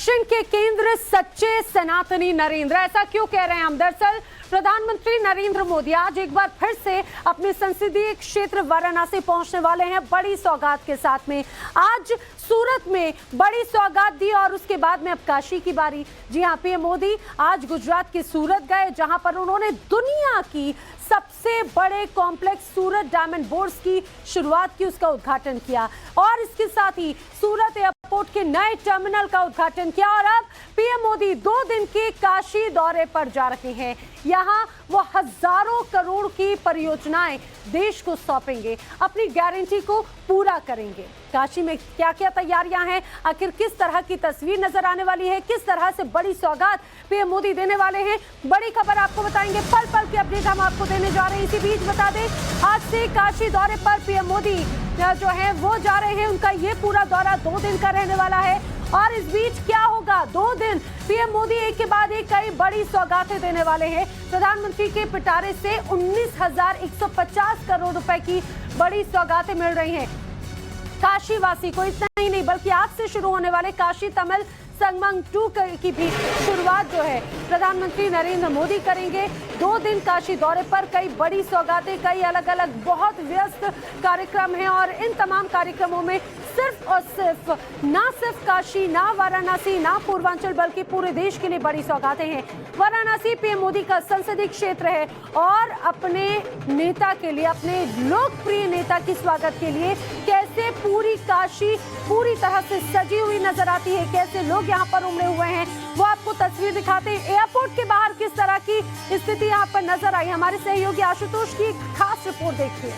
दक्षिण के केंद्र सच्चे सनातनी नरेंद्र, ऐसा क्यों कह रहे हैं हम? दरअसल प्रधानमंत्री नरेंद्र मोदी आज एक बार फिर से अपने संसदीय क्षेत्र वाराणसी पहुंचने वाले हैं बड़ी सौगात के साथ में। आज सूरत में बड़ी सौगात दी और उसके बाद में अब काशी की बारी। जी हां, पीएम मोदी आज गुजरात के सूरत गए, जहां पर उन्होंने दुनिया की सबसे बड़े कॉम्प्लेक्स सूरत डायमंड बोर्ड्स की शुरुआत की, उसका उद्घाटन किया और इसके साथ ही सूरत एयरपोर्ट के नए टर्मिनल का उद्घाटन किया। और अब पीएम मोदी 2 दिन के काशी दौरे पर जा रहे हैं। यहाँ वो हजारों करोड़ की परियोजनाएं देश को सौंपेंगे, अपनी गारंटी को पूरा करेंगे। काशी में क्या क्या तैयारियां हैं, आखिर किस तरह की तस्वीर नजर आने वाली है, किस तरह से बड़ी सौगात पीएम मोदी देने वाले हैं, बड़ी खबर आपको बताएंगे। पल पल की अपडेट हम आपको देने जा रहे हैं। इसी बीच बता दें, आज से काशी दौरे पर पीएम मोदी जो है वो जा रहे हैं। उनका ये पूरा दौरा 2 दिन का रहने वाला है और इस बीच क्या होगा? 2 दिन पीएम मोदी एक के बाद एक कई बड़ी सौगातें देने वाले हैं। प्रधानमंत्री के पिटारे से 19,150 करोड़ रुपए की बड़ी सौगातें मिल रही हैं काशी वासी को। इतना ही नहीं बल्कि आज से शुरू होने वाले काशी तमिल संगमम 2 की भी शुरुआत जो है प्रधानमंत्री नरेंद्र मोदी करेंगे। 2 दिन काशी दौरे पर कई बड़ी सौगातें, कई अलग अलग बहुत व्यस्त कार्यक्रम हैं और इन तमाम कार्यक्रमों में सिर्फ और सिर्फ ना सिर्फ काशी, ना वाराणसी, ना पूर्वांचल बल्कि पूरे देश के लिए बड़ी सौगातें हैं। वाराणसी पीएम मोदी का संसदीय क्षेत्र है और अपने नेता के लिए, अपने लोकप्रिय नेता के स्वागत के लिए कैसे पूरी काशी पूरी तरह से सजी हुई नजर आती है, कैसे लोग यहाँ पर उमड़े हुए हैं, वो आपको तस्वीर दिखाते हैं। एयरपोर्ट के बाहर किस तरह की स्थिति यहाँ पर नजर आई, हमारे सहयोगी आशुतोष की खास रिपोर्ट देखिए।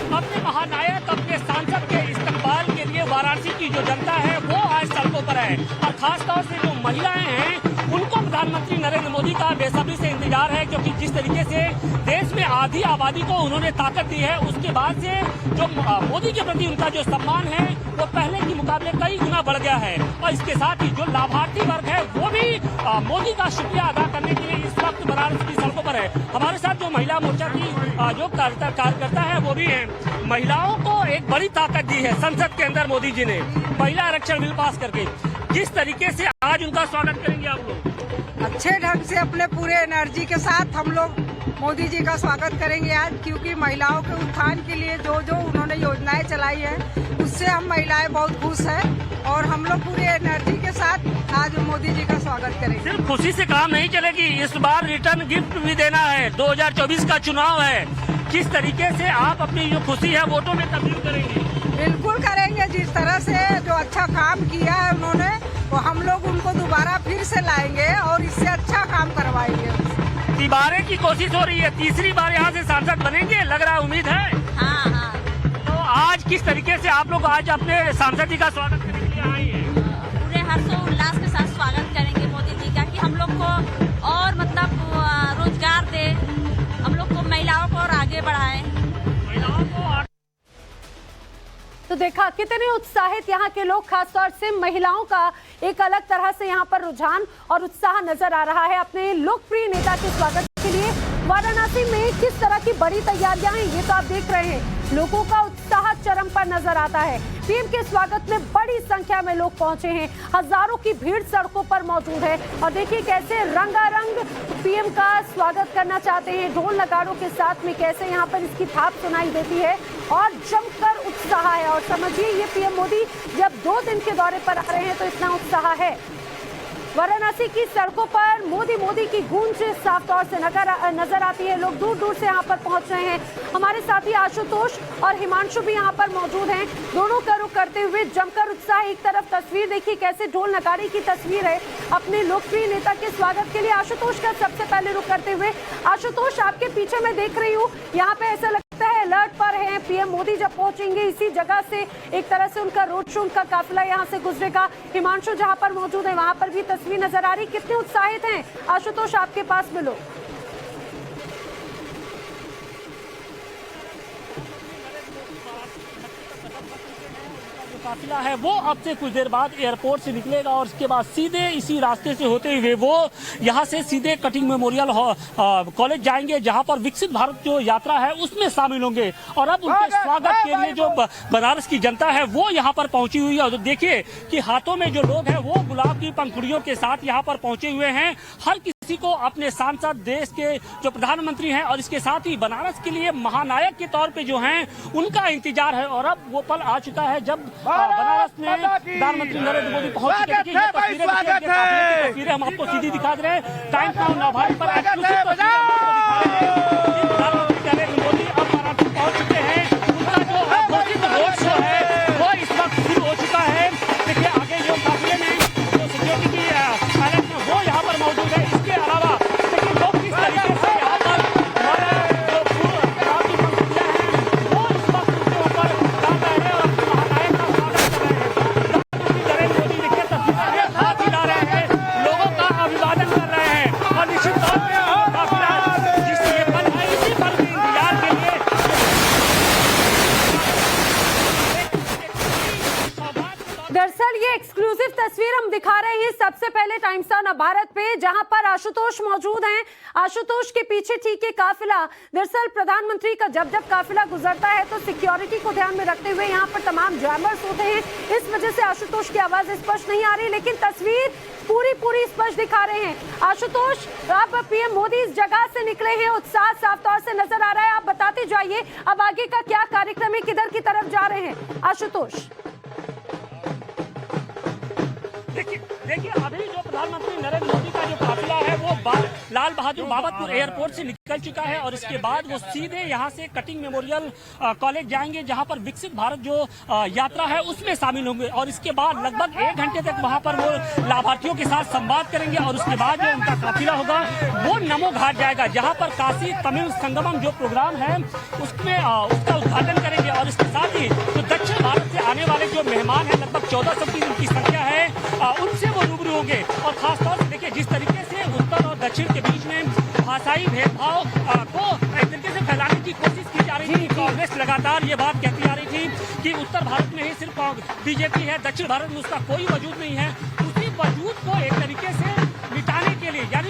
अपने महानायक, अपने सांसद के इस्तकबाल के लिए वाराणसी की जो जनता है वो आज सड़कों पर है और खासतौर से जो महिलाएं हैं उनको प्रधानमंत्री नरेंद्र मोदी का बेसब्री से इंतजार है, क्योंकि जिस तरीके से देश में आधी आबादी को उन्होंने ताकत दी है, उसके बाद से जो मोदी के प्रति उनका जो सम्मान है वो पहले के मुकाबले कई गुना बढ़ गया है। और इसके साथ ही जो लाभार्थी वर्ग है वो भी मोदी का शुक्रिया अदा करने के लिए इस वक्त वाराणसी की सड़कों पर है। हमारे साथ जो महिला मोर्चा की जो कार्यकर्ता है वो भी है। महिलाओं को एक बड़ी ताकत दी है संसद के अंदर मोदी जी ने, महिला आरक्षण बिल पास करके। किस तरीके से आज उनका स्वागत करेंगे आप लोग? अच्छे ढंग से अपने पूरे एनर्जी के साथ हम लोग मोदी जी का स्वागत करेंगे आज, क्योंकि महिलाओं के उत्थान के लिए जो जो उन्होंने योजनाएं चलाई हैं उससे हम महिलाएं बहुत खुश हैं और हम लोग पूरे एनर्जी के साथ आज मोदी जी का स्वागत करेंगे। सिर्फ खुशी से काम नहीं चलेगी, इस बार रिटर्न गिफ्ट भी देना है। 2024 का चुनाव है, किस तरीके से आप अपनी जो खुशी है वोटों में तब्दील करेंगे? बिल्कुल करेंगे। जिस तरह से जो अच्छा काम किया है उन्होंने, वो हम लोग उनको दोबारा फिर से लाएंगे और इससे अच्छा काम करवाएंगे। तिबारे की कोशिश हो रही है, तीसरी बार यहाँ से सांसद बनेंगे, लग रहा है, उम्मीद है? हाँ हाँ। तो आज किस तरीके से आप लोग आज अपने सांसद जी का स्वागत करने के लिए आए हैं? पूरे हर्षोल्लास के साथ स्वागत करेंगे मोदी जी का, कि हम लोग को और मतलब रोजगार दे, हम लोग को महिलाओं को और आगे बढ़ाए। महिलाओं को तो देखा कितने उत्साहित यहाँ के लोग, खासतौर से महिलाओं का एक अलग तरह से यहाँ पर रुझान और उत्साह नजर आ रहा है अपने लोकप्रिय नेता के स्वागत के लिए। वाराणसी में किस तरह की बड़ी तैयारियां हैं ये तो आप देख रहे हैं। लोगों का उत्साह चरम पर नजर आता है। पीएम के स्वागत में बड़ी संख्या में लोग पहुंचे हैं, हजारों की भीड़ सड़कों पर मौजूद है और देखिए कैसे रंगारंग पीएम का स्वागत करना चाहते हैं। ढोल नगाड़ों के साथ में कैसे यहाँ पर इसकी थाप सुनाई देती है और जमकर उत्साह है। और समझिए ये पीएम मोदी जब 2 दिन के दौरे पर आ रहे हैं तो इतना उत्साह है। वाराणसी की सड़कों पर मोदी मोदी की गूंज साफ तौर से नजर आती है। लोग दूर दूर से यहाँ पर पहुंच रहे हैं। हमारे साथी आशुतोष और हिमांशु भी यहाँ पर मौजूद हैं, दोनों का रुख करते हुए जमकर उत्साह। एक तरफ तस्वीर देखिए कैसे ढोल नगाड़े की तस्वीर है अपने लोकप्रिय नेता के स्वागत के लिए। आशुतोष का सबसे पहले रुख करते हुए, आशुतोष आपके पीछे मैं देख रही हूँ, यहाँ पे ऐसा लगता है अलर्ट पर है। पीएम मोदी जब पहुंचेंगे इसी जगह से एक तरह से उनका रोड शो, उनका काफिला यहाँ से गुजरेगा। हिमांशु जहाँ पर मौजूद है वहां पर भी तस्वीर नजर आ रही। कितने उत्साहित हैं आशुतोष, आपके पास मिलो। काफिला है वो अब से कुछ देर बाद एयरपोर्ट से निकलेगा और उसके बाद सीधे इसी रास्ते से होते हुए वो यहाँ से सीधे कटिंग मेमोरियल कॉलेज जाएंगे, जहाँ पर विकसित भारत जो यात्रा है उसमें शामिल होंगे। और अब उनके स्वागत के लिए जो बनारस की जनता है वो यहाँ पर पहुंची हुई है। और देखिए कि हाथों में जो लोग हैं वो गुलाब की पंखुड़ियों के साथ यहाँ पर पहुंचे हुए हैं। हर किसी को अपने सांसद, देश के जो प्रधानमंत्री हैं और इसके साथ ही बनारस के लिए महानायक के तौर पे जो हैं उनका इंतजार है। और अब वो पल आ चुका है जब बनारस में प्रधानमंत्री नरेंद्र मोदी पहुंच चुके हैं। ये तस्वीरें हम आपको सीधी दिखा दे रहे हैं। टाइम्स नाउ नवभारत पर एक्सक्लूसिव तस्वीरें हम आपको दिखा रहे हैं। प्रधानमंत्री नरेंद्र मोदी अब वाराणसी पहुंच चुके हैं। उनका जो घोषित रोड शो है वो इस वक्त शुरू हो चुका है। देखिए आगे जो काफिले में जो सिक्योरिटी की हालत है वो यहाँ पर मौजूद है। इसके अलावा देखिए लोग किस तरीके से यहाँ पर हमारे जो गुलाब की पंखुड़ियां हैं वो इस वक्त उनके ऊपर डाल रहे हैं और महानायक का स्वागत कर रहे हैं। प्रधानमंत्री नरेंद्र मोदी देखिए तस्वीरें हाथ हिला रहे हैं, लोगों का अभिवादन कर रहे हैं। और निश्चित तौर पर काफिला जिस ये पल है इसी पल के इंतजार के लिए दरअसल ये एक्सक्लूसिव तस्वीर हम दिखा रहे हैं सबसे पहले टाइम्स नाउ भारत पे, जहां पर आशुतोष मौजूद हैं। आशुतोष के पीछे ठीक है काफिला। दरअसल प्रधानमंत्री का जब जब काफिला गुजरता है तो सिक्योरिटी को ध्यान में रखते हुए यहाँ पर तमाम जैमर्स होते हैं, इस वजह से आशुतोष की आवाज स्पष्ट नहीं आ रही, लेकिन तस्वीर पूरी स्पष्ट दिखा रहे हैं। आशुतोष, अब पीएम मोदी इस जगह से निकले हैं, उत्साह साफ तौर से नजर आ रहा है। आप बताते जाइए अब आगे का क्या कार्यक्रम है, किधर की तरफ जा रहे हैं आशुतोष? देखिए अभी जो प्रधानमंत्री नरेंद्र मोदी का जो काफिला है वो लाल बहादुर बाबतपुर एयरपोर्ट से निकल चुका है और इसके बाद वो सीधे यहाँ से कटिंग मेमोरियल कॉलेज जाएंगे, जहाँ पर विकसित भारत जो यात्रा है उसमें शामिल होंगे। और इसके बाद लगभग 1 घंटे तक वहाँ पर वो लाभार्थियों के साथ संवाद करेंगे और उसके बाद जो उनका काफिला होगा वो नमो घाट जाएगा, जहाँ पर काशी तमिल संगमम जो प्रोग्राम है उसमें उसका उद्घाटन करेंगे। और इसके साथ ही जो दक्षिण भारत से आने वाले जो मेहमान हैं लगभग 1400 की उनकी संख्या है, उनसे वो रूबरू होंगे। और खासतौर से देखिए जिस तरीके से उत्तर और दक्षिण के बीच में भाषाई भेदभाव को एक तरीके से फैलाने की कोशिश की जा रही थी। कांग्रेस लगातार ये बात कहती आ रही थी कि उत्तर भारत में ही सिर्फ बीजेपी है, दक्षिण भारत में उसका कोई वजूद नहीं है। उसी वजूद को एक तरीके से मिटाने के लिए, यानी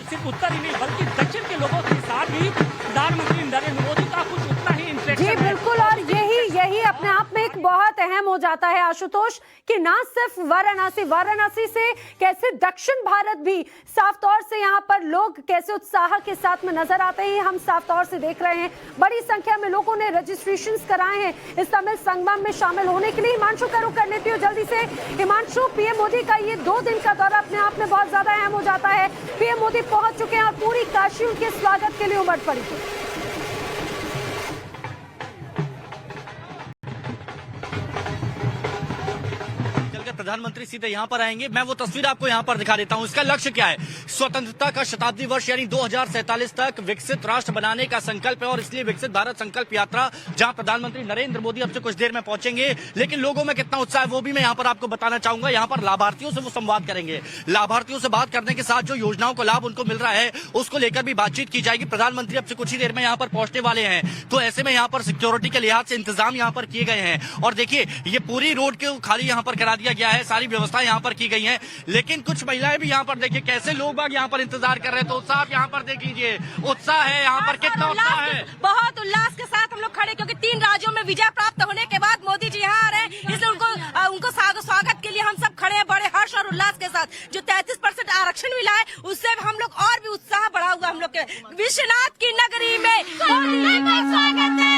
सिर्फ उत्तर ही नहीं बल्कि दक्षिण के लोगों के साथ भी प्रधानमंत्री नरेंद्र मोदी का कुछ उतना ही इंटरेक्शन है। जी बिल्कुल, और यही अपने आप में एक बहुत अहम हो जाता है आशुतोष कि ना सिर्फ वाराणसी से कैसे दक्षिण भारत भी साफ तौर से यहाँ पर लोग कैसे उत्साह के साथ में नजर आते हैं, हम साफ तौर से देख रहे हैं। बड़ी संख्या में लोगों ने रजिस्ट्रेशन कराए हैं इस तमिल संगमम में शामिल होने के लिए। हिमांशु का रुख कर लेती हूँ जल्दी से। हिमांशु, पीएम मोदी का ये 2 दिन का दौरा अपने आप में बहुत ज्यादा अहम हो जाता है। पीएम मोदी पहुंच चुके हैं और पूरी काशी उनके स्वागत के लिए उमड़ पड़ी थी। प्रधानमंत्री सीधे यहाँ पर आएंगे। मैं वो तस्वीर आपको यहाँ पर दिखा देता हूँ। इसका लक्ष्य क्या है? स्वतंत्रता का शताब्दी वर्ष यानी 2047 तक विकसित राष्ट्र बनाने का संकल्प है और इसलिए विकसित भारत संकल्प यात्रा, जहाँ प्रधानमंत्री नरेंद्र मोदी अब से कुछ देर में पहुंचेंगे। लेकिन लोगों में कितना उत्साह है वो भी मैं यहाँ पर आपको बताना चाहूंगा। यहाँ पर लाभार्थियों से वो संवाद करेंगे। लाभार्थियों से बात करने के साथ जो योजनाओं का लाभ उनको मिल रहा है उसको लेकर भी बातचीत की जाएगी। प्रधानमंत्री अब से कुछ ही देर में यहाँ पर पहुंचने वाले हैं, तो ऐसे में यहाँ पर सिक्योरिटी के लिहाज से इंतजाम यहाँ पर किए गए हैं। और देखिए ये पूरी रोड को खाली यहाँ पर करा दिया गया है, सारी व्यवस्था यहाँ पर की गई है। लेकिन कुछ महिलाएं भी यहाँ पर देखिए कैसे लोग बाग यहाँ पर इंतजार कर रहे हैं। तो उत्साह आप यहाँ पर देख लीजिए, उत्साह है यहाँ पर, कितना उत्साह है। बहुत उल्लास के साथ हम लोग खड़े, क्योंकि 3 राज्यों में विजय प्राप्त होने के बाद मोदी जी यहाँ आ रहे हैं, इसलिए उनको स्वागत के लिए हम सब खड़े हैं बड़े हर्ष और उल्लास के साथ। जो 33% आरक्षण मिला है उससे हम लोग और भी उत्साह बढ़ा हुआ हम लोग के। विश्वनाथ की नगरी में स्वागत है,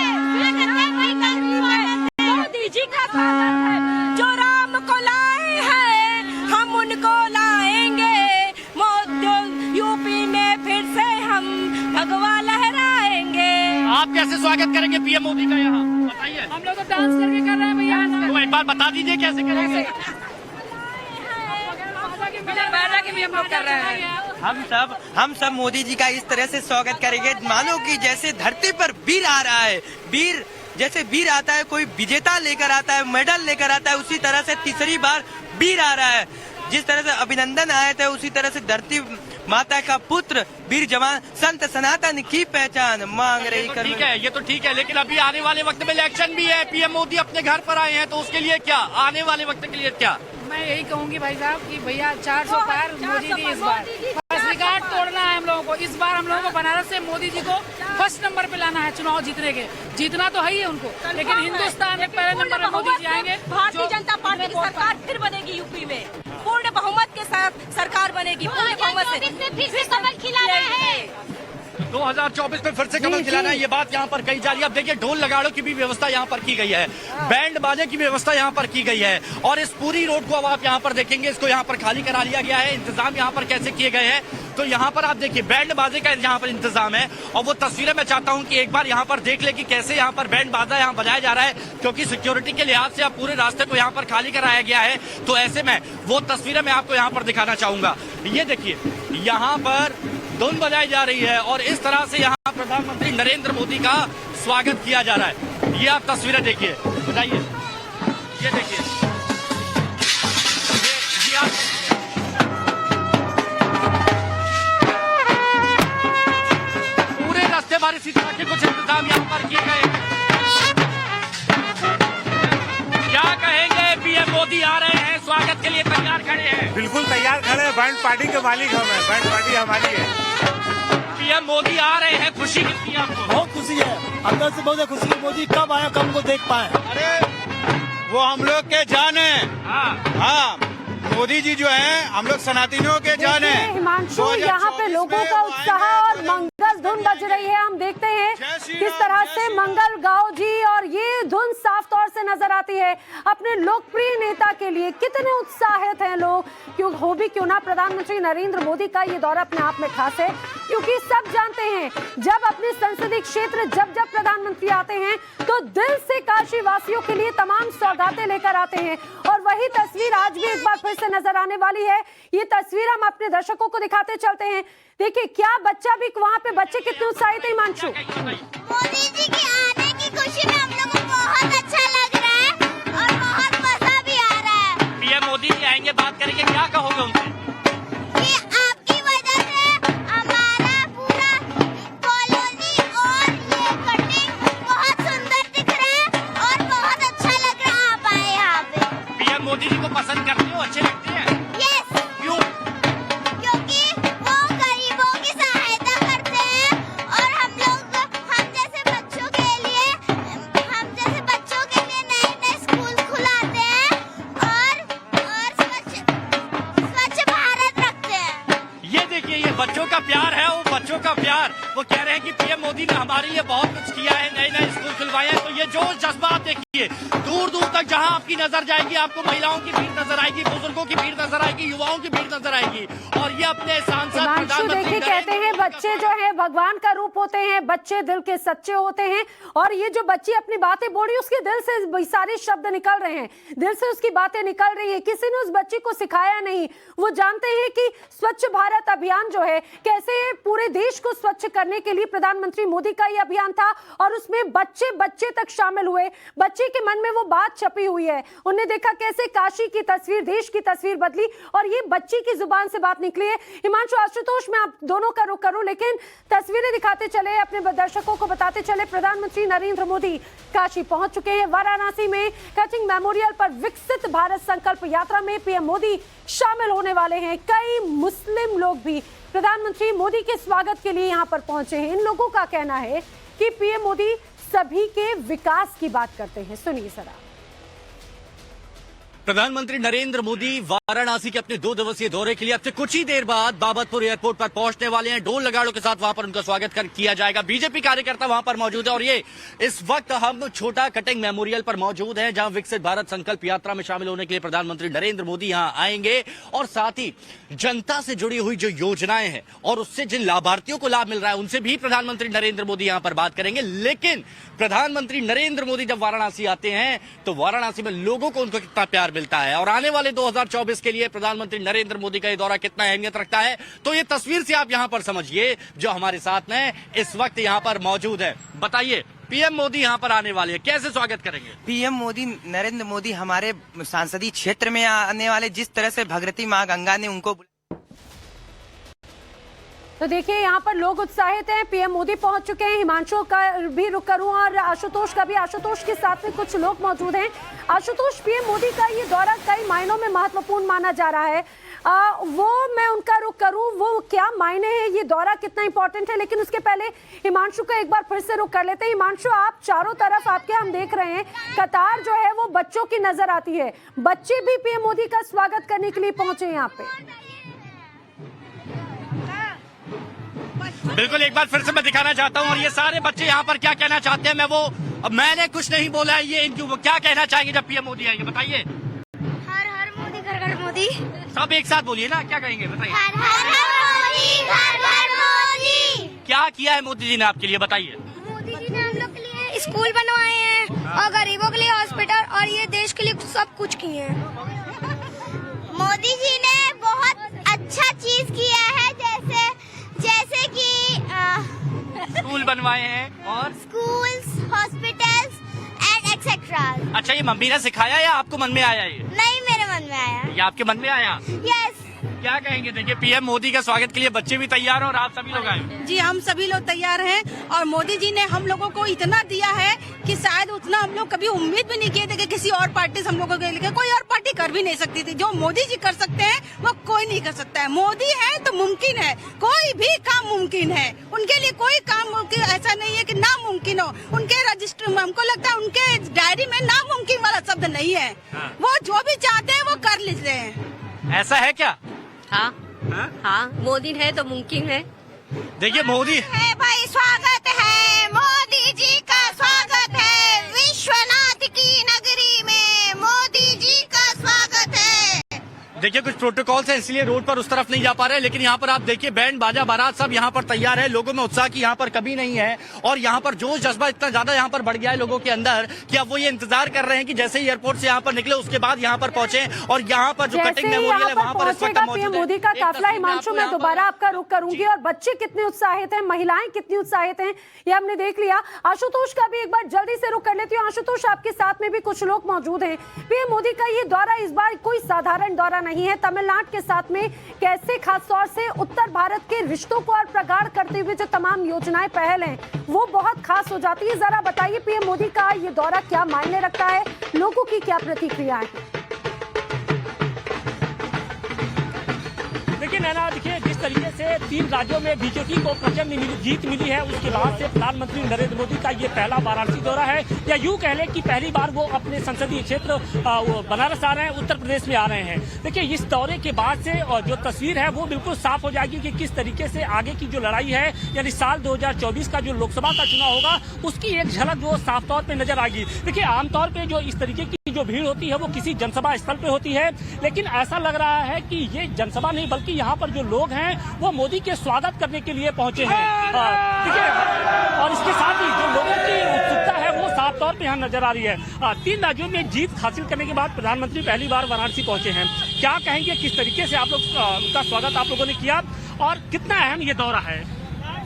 मोदी जी का स्वागत है। जो राम को लाए हैं हम उनको लाएंगे, यूपी में फिर से हम भगवा लहराएंगे। आप कैसे स्वागत करेंगे पीएम मोदी का यहाँ बताइए? हम लोग तो डांस करके कर रहे हैं भैया। तो एक बार बता दीजिए कैसे करेंगे? भी हम लोग कर रहे हैं। हम सब मोदी जी का इस तरह से स्वागत करेंगे मानो कि जैसे धरती पर वीर आ रहा है। वीर जैसे वीर आता है, कोई विजेता लेकर आता है, मेडल लेकर आता है, उसी तरह से तीसरी बार वीर आ रहा है। जिस तरह से अभिनंदन आए थे उसी तरह से धरती माता का पुत्र वीर जवान संत सनातन की पहचान मांग रही तो ठीक है, ये तो ठीक है, लेकिन अभी आने वाले वक्त में इलेक्शन भी है, पीएम मोदी अपने घर पर आए हैं, तो उसके लिए क्या, आने वाले वक्त के लिए क्या? मैं यही कहूंगी भाई साहब कि भैया 400 पार मोदी जी इस बार बस रिकॉर्ड तोड़ना है हम लोगों को। इस बार हम लोगों को बनारस से मोदी जी को फर्स्ट नंबर पे लाना है चुनाव जीतने के। जीतना तो है ही है उनको, लेकिन हिंदुस्तान में पहले नंबर पे मोदी जी आएंगे। भारतीय जनता पार्टी की सरकार फिर बनेगी यूपी में, पूर्ण बहुमत के साथ सरकार बनेगी, पूर्ण बहुमत से फिर से कमल खिलाना है। 2024 में फिर से कमल जी, खिलाना है, जी। ये बात यहाँ पर कही जा रही है। अब देखिए ढोल लगाड़ों की भी व्यवस्था यहाँ पर की गई है, बैंड बाजे की व्यवस्था यहाँ पर की गई है, और इस पूरी रोड को अब आप यहाँ पर देखेंगे, इसको यहाँ पर खाली करा लिया गया है। इंतजाम यहाँ पर कैसे किए गए हैं, तो यहाँ पर आप देखिए बैंड बाजे का यहाँ पर इंतजाम है, और वो तस्वीरें मैं चाहता हूँ कि एक बार यहाँ पर देख ले कि कैसे यहाँ पर बैंड बाजा यहाँ बजाया जा रहा है, क्योंकि सिक्योरिटी के लिहाज से अब पूरे रास्ते को यहाँ पर खाली कराया गया है। तो ऐसे में वो तस्वीरें मैं आपको यहाँ पर दिखाना चाहूंगा। ये देखिए यहाँ पर धुन बजाई जा रही है, और इस तरह से यहाँ प्रधानमंत्री नरेंद्र मोदी का स्वागत किया जा रहा है। ये आप तस्वीरें देखिए, बताइए, ये देखिए, ये आप पूरे रास्ते भर इसी तरह के कुछ इंतजाम यहाँ पर किए गए हैं। क्या कहेंगे, पीएम मोदी आ रहे हैं, स्वागत के लिए तैयार खड़े हैं। बिल्कुल तैयार खड़े हैं, बैंड पार्टी के मालिक हम हैं, बैंड पार्टी हमारी है। पीएम मोदी आ रहे हैं, खुशी कितनी है आपको? बहुत खुशी है, अंदर से बहुत खुशी है। मोदी कब आए, कब को देख पाए। अरे वो हम लोग के जान है। हाँ, मोदी जी जो हैं हम लोग सनातनियों के जान देखिए, है। हिमांशु, यहाँ पे लोगों का उत्साह और मंगल धुन बज रही है। हम देखते हैं किस तरह से मंगल गाँव जी, और ये धुन साफ तौर से नजर आती है। अपने लोकप्रिय नेता के लिए कितने उत्साहित हैं लोग, क्यों हो भी क्यों ना प्रधानमंत्री नरेंद्र मोदी का ये दौरा अपने आप में खास है, क्योंकि सब जानते हैं जब अपने संसदीय क्षेत्र जब प्रधानमंत्री आते हैं तो दिल से काशी वासियों के लिए तमाम सौगातें लेकर आते हैं। और वही तस्वीर आज भी एक बार फिर से नजर आने वाली है। ये तस्वीर हम अपने दर्शकों को दिखाते चलते हैं। देखिए क्या बच्चा भी, वहाँ पे बच्चे कितने उत्साहित हैं। हिमांशु, मोदी जी के आने की खुशी में हम लोगों को बहुत अच्छा लग रहा है और बहुत मजा भी आ रहा है। पीएम मोदी जी आएंगे, बात करेंगे, क्या कहोगे उनसे? कि आपकी वजह से हमारा पूरा कॉलोनी और ये कटिंग बहुत सुंदर दिख रहा है और बहुत अच्छा लग रहा है। आप आए यहाँ पे। पीएम मोदी जी को पसंद करते हो, अच्छे लगते हैं? यस, क्यों? क्योंकि वो गरीबों की सहायता करते हैं और हम जैसे बच्चों के लिए नए स्कूल खुलाते हैं और स्वच्छ भारत रखते हैं। ये देखिए, ये बच्चों का प्यार है, वो बच्चों का प्यार। वो कह रहे हैं कि पीएम मोदी ने हमारे लिए बहुत कुछ किया है, नए स्कूल खुलवाए हैं। तो ये जोश जज्बा आप देखिए, दूर दूर तक जहां आपकी नजर जाएगी, आपको महिलाओं की भीड़ नजर आएगी, बुजुर्गों की भीड़ नजर आएगी, युवाओं की भीड़ नजर आएगी। और ये अपने सांसद हिमांशु, प्रधानमंत्री देखिए कहते हैं बच्चे जो है भगवान का रूप होते हैं, बच्चे दिल के सच्चे होते हैं। और ये जो बच्ची अपनी बातें बोल रही है, उसके दिल से सारे शब्द निकल रहे हैं, दिल से उसकी बातें निकल रही है। किसी ने उस बच्ची को सिखाया नहीं। वो जानते हैं कि स्वच्छ भारत अभियान जो है, कैसे पूरे देश को स्वच्छ करने के लिए प्रधानमंत्री मोदी का ये अभियान था, और उसमें बच्चे बच्चे तक शामिल हुए। बच्चे के मन में वो बात छपी हुई है। उन्हें देखा कैसे काशी की तस्वीर, देश की तस्वीर बदली, और ये बच्ची की जुबान से बात निकली है। हिमांशु, आशुतोष, मैं आप दोनों का रुख करूं, लेकिन तस्वीरें दिखाते चले, अपने दर्शकों को बताते चले। प्रधानमंत्री नरेंद्र मोदी काशी पहुंच चुके हैं। वाराणसी में कचिंग मेमोरियल पर विकसित भारत संकल्प यात्रा में पीएम मोदी शामिल होने वाले हैं। कई मुस्लिम लोग भी प्रधानमंत्री मोदी के स्वागत के लिए यहां पर पहुंचे हैं। इन लोगों का कहना है कि पीएम मोदी सभी के विकास की बात करते हैं। सुनिए जरा। प्रधानमंत्री नरेंद्र मोदी वाराणसी के अपने 2 दिवसीय दौरे के लिए अब से कुछ ही देर बाद बाबतपुर एयरपोर्ट पर पहुंचने वाले हैं। ढोल नगाड़ों के साथ वहां पर उनका स्वागत किया जाएगा। बीजेपी कार्यकर्ता वहां पर मौजूद है, और ये इस वक्त हम छोटा कटिंग मेमोरियल पर मौजूद हैं, जहां विकसित भारत संकल्प यात्रा में शामिल होने के लिए प्रधानमंत्री नरेंद्र मोदी यहां आएंगे, और साथ ही जनता से जुड़ी हुई जो योजनाएं हैं और उससे जिन लाभार्थियों को लाभ मिल रहा है, उनसे भी प्रधानमंत्री नरेंद्र मोदी यहां पर बात करेंगे। लेकिन प्रधानमंत्री नरेंद्र मोदी जब वाराणसी आते हैं तो वाराणसी में लोगों को उनको कितना प्यार मिलता है, और आने वाले 2024 के लिए प्रधानमंत्री नरेंद्र मोदी का ये दौरा कितना अहमियत रखता है, तो ये तस्वीर से आप यहां पर समझिए, जो हमारे साथ में इस वक्त यहां पर मौजूद है। बताइए पीएम मोदी यहाँ पर आने वाले हैं, कैसे स्वागत करेंगे? पीएम मोदी नरेंद्र मोदी हमारे संसदीय क्षेत्र में आने वाले, जिस तरह से भगवती माँ गंगा ने उनको तो देखिए यहाँ पर लोग उत्साहित हैं, पीएम मोदी पहुंच चुके हैं। हिमांशु का भी रुख करूं और आशुतोष का भी। आशुतोष के साथ में कुछ लोग मौजूद हैं। आशुतोष, पीएम मोदी का ये दौरा कई मायनों में महत्वपूर्ण माना जा रहा है, वो मैं उनका रुख करूं, वो क्या मायने हैं, ये दौरा कितना इंपॉर्टेंट है, लेकिन उसके पहले हिमांशु का एक बार फिर से रुख कर लेते हैं। हिमांशु, आप चारों तरफ आपके हम देख रहे हैं, कतार जो है वो बच्चों की नजर आती है। बच्चे भी पीएम मोदी का स्वागत करने के लिए पहुंचे यहाँ पे। बिल्कुल, एक बार फिर से मैं दिखाना चाहता हूँ और ये सारे बच्चे यहाँ पर क्या कहना चाहते हैं। मैंने कुछ नहीं बोला है, ये क्या कहना चाहेंगे जब पीएम मोदी आएंगे, बताइए। हर हर मोदी, घर घर मोदी। सब एक साथ बोलिए ना, क्या कहेंगे बताइए। हर हर मोदी, घर घर मोदी। क्या किया है मोदी जी ने आपके लिए, बताइए। मोदी जी ने हम लोग के लिए स्कूल बनवाए हैं और गरीबों के लिए हॉस्पिटल और ये देश के लिए सब कुछ किए हैं। मोदी जी ने बहुत अच्छा चीज किया है, जैसे कि स्कूल बनवाए हैं और स्कूल्स, हॉस्पिटल्स एंड एक्सेट्रा। अच्छा, ये मम्मी ने सिखाया या आपको मन में आया? ये नहीं, मेरे मन में आया। ये आपके मन में आया? यस। क्या कहेंगे? देखिए, पीएम मोदी का स्वागत के लिए बच्चे भी तैयार हैं और आप सभी लोग आए। जी, हम सभी लोग तैयार हैं और मोदी जी ने हम लोगों को इतना दिया है कि शायद उतना हम लोग कभी उम्मीद भी नहीं किए थे कि किसी और पार्टी से हम लोगों के लिए कोई और पार्टी कर भी नहीं सकती थी। जो मोदी जी कर सकते हैं वो कोई नहीं कर सकता है। मोदी है तो मुमकिन है, कोई भी काम मुमकिन है। उनके लिए कोई काम ऐसा नहीं है कि नामुमकिन हो। उनके रजिस्टर में हमको लगता है उनके डायरी में नामुमकिन वाला शब्द नहीं है। वो जो भी चाहते हैं वो कर लेते हैं। ऐसा है क्या? हाँ, मोदी है तो मुमकिन है। देखिए, मोदी है भाई, स्वागत है, मोदी जी का स्वागत है। विश्वनाथ की नगरी में मोदी जी का स्वागत है। देखिए, कुछ प्रोटोकॉल है इसलिए रोड पर उस तरफ नहीं जा पा रहे, लेकिन यहाँ पर आप देखिए बैंड बाजा बारात सब यहाँ पर तैयार है। लोगों में उत्साह की यहाँ पर कभी नहीं है और यहाँ पर जोश जज्बा इतना ज्यादा यहाँ पर बढ़ गया है लोगों के अंदर कि अब वो ये इंतजार कर रहे हैं कि जैसे ही एयरपोर्ट से यहाँ पर निकले उसके बाद यहाँ पर पहुंचे और यहाँ पर जो कटिंग मेमोरियल है वहाँ पर इस वक्त मौजूद है। मोदी का काफिला। हिमांशु, मैं दोबारा आपका रुख करूंगी और बच्चे कितने उत्साहित हैं, महिलाएं कितनी उत्साहित हैं, ये हमने देख लिया। आशुतोष का भी एक बार जल्दी से रुख कर लेती हूँ। आशुतोष, आपके साथ में भी कुछ लोग मौजूद हैं। पीएम मोदी का ये दौरा इस बार कोई साधारण दौरा नहीं है। तमिलनाडु के साथ में कैसे खास तौर से उत्तर भारत के रिश्तों को और प्रगाढ़ करते हुए जो तमाम योजनाएं पहल हैं वो बहुत खास हो जाती है। जरा बताइए, पीएम मोदी का ये दौरा क्या मायने रखता है, लोगों की क्या प्रतिक्रियाएं हैं? देखिए नैना, देखिए जिस तरीके से 3 राज्यों में बीजेपी को प्रचंड जीत मिली है, उसके बाद से प्रधानमंत्री नरेंद्र मोदी का ये पहला वाराणसी दौरा है, या यूं कह लें कि पहली बार वो अपने संसदीय क्षेत्र बनारस आ रहे हैं, उत्तर प्रदेश में आ रहे हैं। देखिए, इस दौरे के बाद से जो तस्वीर है वो बिल्कुल साफ हो जाएगी कि किस तरीके से आगे की जो लड़ाई है, यानी साल 2024 का जो लोकसभा का चुनाव होगा उसकी एक झलक जो साफ तौर पर नजर आएगी। देखिए, आमतौर पर जो इस तरीके की जो भीड़ होती है वो किसी जनसभा स्थल पे होती है, लेकिन ऐसा लग रहा है कि ये जनसभा नहीं बल्कि यहाँ पर जो लोग हैं वो मोदी के स्वागत करने के लिए पहुंचे हैं। ठीक है, और इसके साथ ही जो लोगों की उत्सुकता है वो साफ तौर पे यहाँ नजर आ रही है। 3 राज्यों में जीत हासिल करने के बाद प्रधानमंत्री पहली बार वाराणसी पहुंचे हैं। क्या कहेंगे, किस तरीके से आप लोग का स्वागत आप लोगों ने किया और कितना अहम ये दौरा है?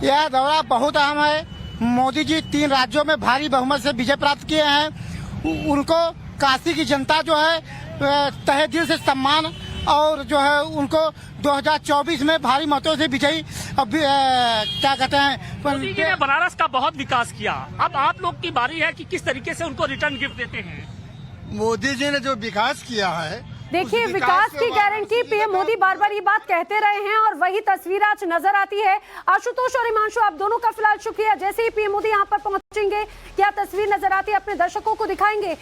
यह दौरा बहुत अहम है। मोदी जी 3 राज्यों में भारी बहुमत से विजय प्राप्त किए हैं। उनको काशी की जनता जो है तहे दिल से सम्मान और जो है उनको 2024 में भारी मतों से विजयी क्या कहते हैं। मोदी जी ने बनारस का बहुत विकास किया, अब आप लोग की बारी है कि किस तरीके से उनको रिटर्न गिफ्ट देते हैं। मोदी जी ने जो विकास किया है, देखिए, विकास की गारंटी पीएम मोदी बार बार ये बात कहते रहे हैं और वही तस्वीर आज नजर आती है। आशुतोष और हिमांशु, आप दोनों का फिलहाल शुक्रिया। जैसे ही पीएम मोदी यहाँ पर पहुंचेंगे क्या तस्वीर नजर आती है अपने दर्शकों को दिखाएंगे।